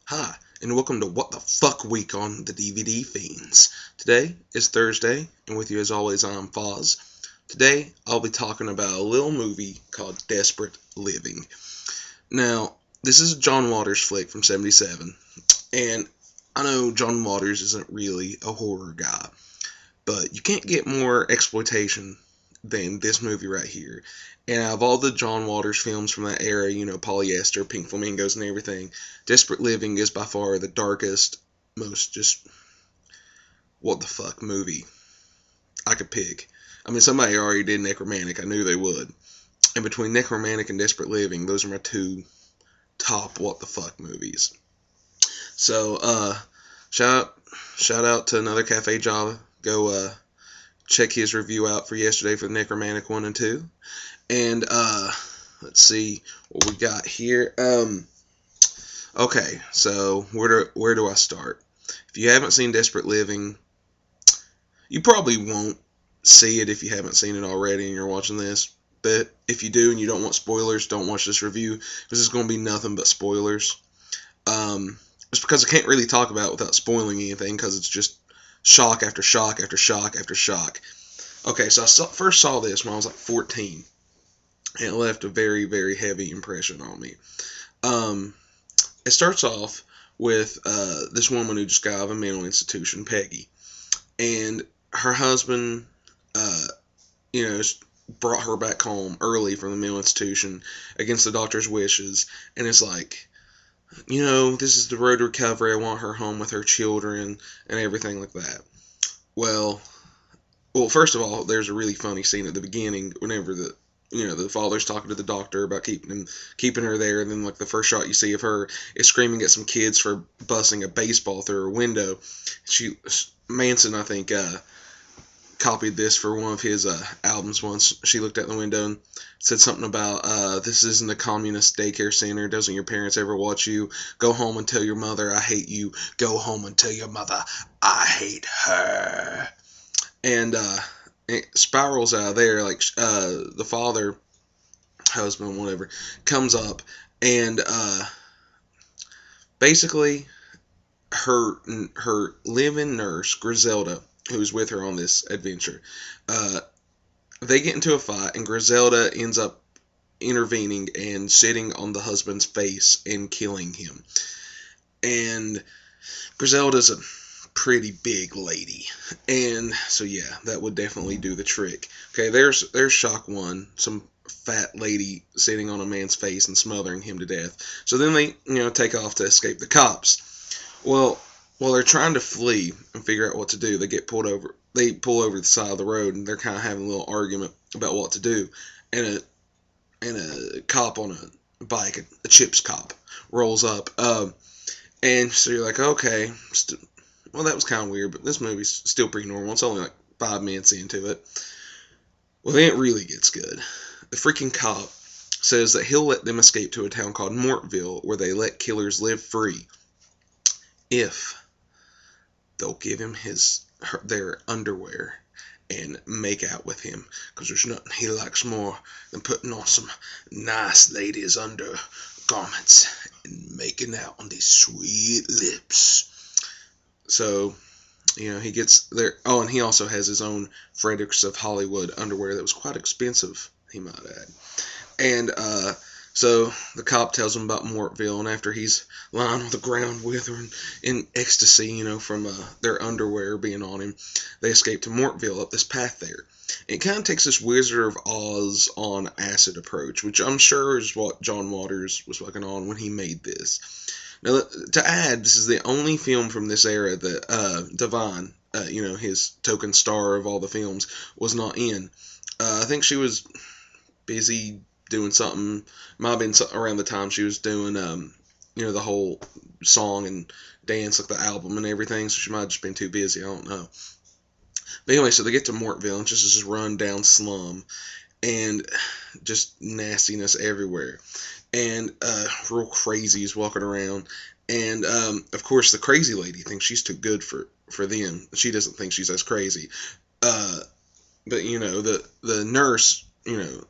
Hi, and welcome to What the Fuck Week on the DVD Fiends. Today is Thursday, and with you as always, I'm Foz. Today, I'll be talking about a little movie called Desperate Living. Now, this is a John Waters flick from '77, and I know John Waters isn't really a horror guy, but you can't get more exploitation than this movie right here. And out of all the John Waters films from that era, Polyester, Pink Flamingos, and everything, Desperate Living is by far the darkest, most just what the fuck movie I could pick. I mean, somebody already did Necromantic. I knew they would. And between Necromantic and Desperate Living, those are my two top what the fuck movies. So, shout out to another Cafe Java. Go check his review out for yesterday for the Necromantic 1 and 2. And let's see what we got here. Okay, so where do I start? If you haven't seen Desperate Living, you probably won't see it if you haven't seen it already and you're watching this. But if you do and you don't want spoilers, don't watch this review, because it's going to be nothing but spoilers. It's because I can't really talk about it without spoiling anything, because it's just shock after shock after shock after shock. Okay, so I first saw this when I was like 14. And it left a very, very heavy impression on me. It starts off with this woman who just got out of a mental institution, Peggy. And her husband, brought her back home early from the mental institution against the doctor's wishes. And it's like, this is the road to recovery. I want her home with her children and everything like that. Well, first of all, there's a really funny scene at the beginning whenever the father's talking to the doctor about keeping her there, and then like the first shot you see of her is screaming at some kids for busting a baseball through her window. Manson, I think, copied this for one of his albums once. She looked out the window and said something about, this isn't a communist daycare center. Doesn't your parents ever watch you? Go home and tell your mother I hate you. Go home and tell your mother I hate her. And it spirals out of there, like the father, husband, whatever, comes up, and basically her live-in nurse, Griselda, who's with her on this adventure, they get into a fight, and Griselda ends up intervening and sitting on the husband's face and killing him. And Griselda's a pretty big lady, and so yeah, that would definitely do the trick. Okay, there's shock one, some fat lady sitting on a man's face and smothering him to death. So then they take off to escape the cops. Well, while they're trying to flee and figure out what to do, they pull over the side of the road, and they're kind of having a little argument about what to do. And a cop on a bike, a Chips cop, rolls up, and so you're like, okay, well, that was kind of weird, but this movie's still pretty normal. It's only like 5 minutes into it. Well, then it really gets good. The freaking cop says that he'll let them escape to a town called Mortville, where they let killers live free if they'll give him their underwear and make out with him, because there's nothing he likes more than putting on some nice ladies' undergarments and making out on these sweet lips. So, he gets there. Oh, and he also has his own Fredericks of Hollywood underwear that was quite expensive, he might add. And so the cop tells him about Mortville, and after he's lying on the ground with her in ecstasy, from their underwear being on him, they escape to Mortville up this path there. And it kind of takes this Wizard of Oz on acid approach, which I'm sure is what John Waters was fucking on when he made this. Now, to add, this is the only film from this era that Divine, his token star of all the films, was not in. I think she was busy doing something. Might have been around the time she was doing, the whole song and dance, like the album and everything, so she might have just been too busy. I don't know. But anyway, so they get to Mortville, and just this run-down slum, and just nastiness everywhere. And real crazies walking around, and of course the crazy lady thinks she's too good for them. She doesn't think she's as crazy, but the nurse,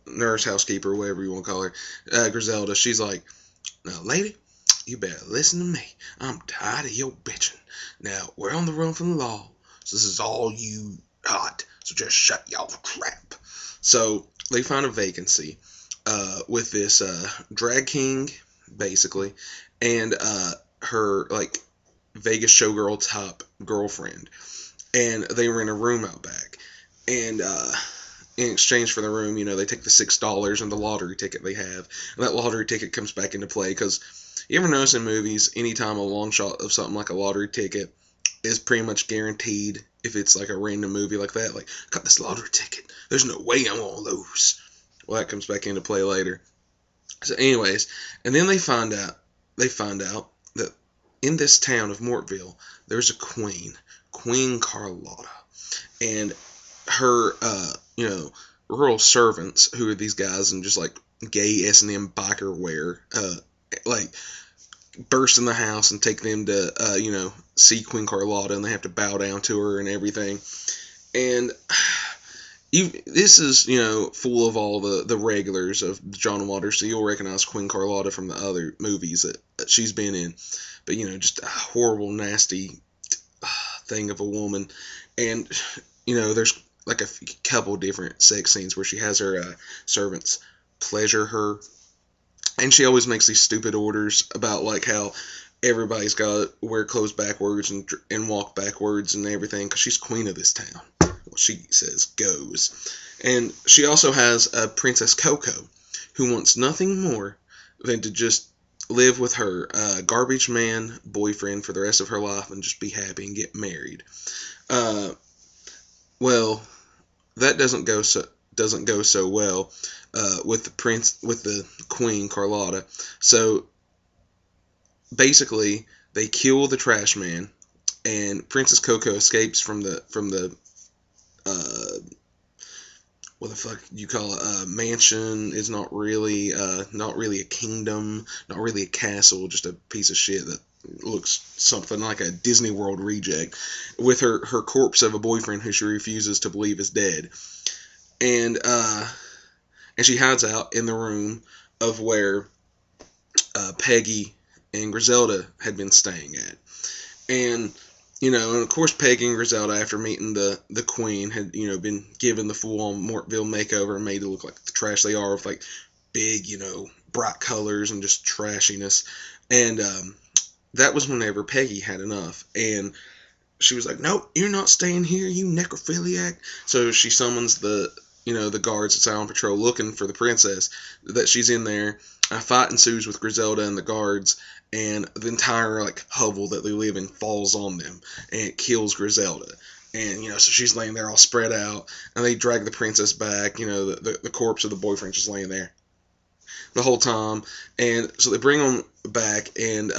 nurse, housekeeper, whatever you want to call her, Griselda, she's like, now lady, you better listen to me. I'm tired of your bitching. Now, we're on the run from the law, so this is all you got. So just shut y'all crap. So they find a vacancy with this drag king, basically, and her, like, Vegas showgirl type girlfriend. And they rent a room out back. And in exchange for the room, they take the $6 and the lottery ticket they have. And that lottery ticket comes back into play because you ever notice in movies, anytime a long shot of something like a lottery ticket is pretty much guaranteed, if it's like a random movie like that, like, got this lottery ticket, there's no way I'm going to lose. Well, that comes back into play later. So anyways, and then they find out that in this town of Mortville, there's a queen, Queen Carlotta. And her, rural servants, who are these guys in just, like, gay S&M biker wear, like, burst in the house and take them to, see Queen Carlotta, and they have to bow down to her and everything. And this is, full of all the regulars of John Waters, so you'll recognize Queen Carlotta from the other movies that she's been in. But, just a horrible, nasty thing of a woman. And, there's like a couple different sex scenes where she has her servants pleasure her. And she always makes these stupid orders about, like, how everybody's got to wear clothes backwards and walk backwards and everything, because she's queen of this town. Well, she says goes. And she also has a Princess Coco, who wants nothing more than to just live with her garbage man boyfriend for the rest of her life and just be happy and get married. Well, that doesn't go so well with the Queen Carlotta. So basically, they kill the trash man, and Princess Coco escapes from the what the fuck you call it, mansion. Is not really a kingdom, not really a castle, just a piece of shit that looks something like a Disney World reject, with her corpse of a boyfriend who she refuses to believe is dead. And she hides out in the room of where Peggy and Griselda had been staying at. And and of course Peggy and Griselda, after meeting the queen, had been given the full-on Mortville makeover and made to look like the trash they are, with like big bright colors and just trashiness. And that was whenever Peggy had enough, and she was like, "Nope, you're not staying here, you necrophiliac." So she summons the guards that's out on patrol looking for the princess, that she's in there. A fight ensues with Griselda and the guards, and the entire, like, hovel that they live in falls on them, and it kills Griselda. And, so she's laying there all spread out, and they drag the princess back, the corpse of the boyfriend just laying there the whole time. And so they bring them back, and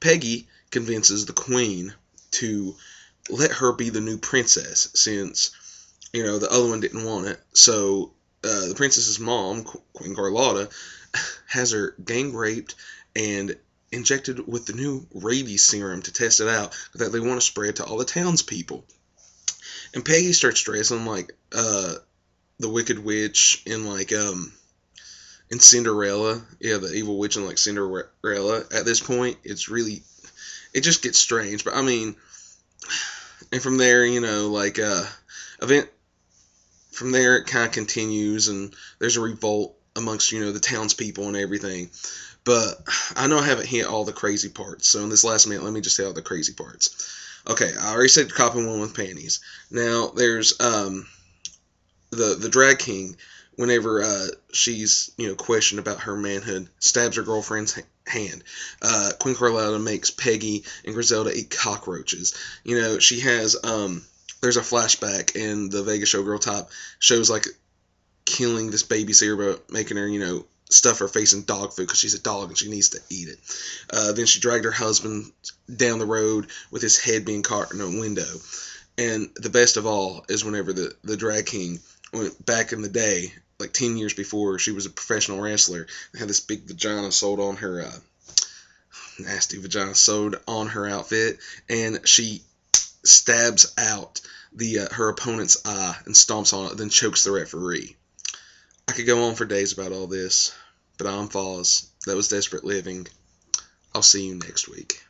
Peggy convinces the queen to let her be the new princess, since, the other one didn't want it. So the princess's mom, Queen Carlotta, has her gang raped and injected with the new rabies serum to test it out, that they want to spread to all the townspeople. And Peggy starts dressing like the Wicked Witch in, like, in Cinderella. Yeah, the evil witch in, like, Cinderella. At this point, it just gets strange. But I mean, and from there, from there it kind of continues, and there's a revolt amongst, the townspeople and everything. But I know I haven't hit all the crazy parts, so in this last minute, let me just hit all the crazy parts. Okay, I already said copping one with panties. Now, there's the drag king, whenever she's, questioned about her manhood, stabs her girlfriend's hand. Queen Carlotta makes Peggy and Griselda eat cockroaches. She has, there's a flashback in the Vegas showgirl type, shows, like, killing this babysitter, but making her, stuff her face in dog food because she's a dog and she needs to eat it. Then she dragged her husband down the road with his head being caught in a window. And the best of all is whenever the drag king went back in the day, like 10 years before she was a professional wrestler, had this big vagina sewed on her, nasty vagina sewed on her outfit, and she stabs out her opponent's eye and stomps on it, then chokes the referee. I could go on for days about all this, but I'm Foz. That was Desperate Living. I'll see you next week.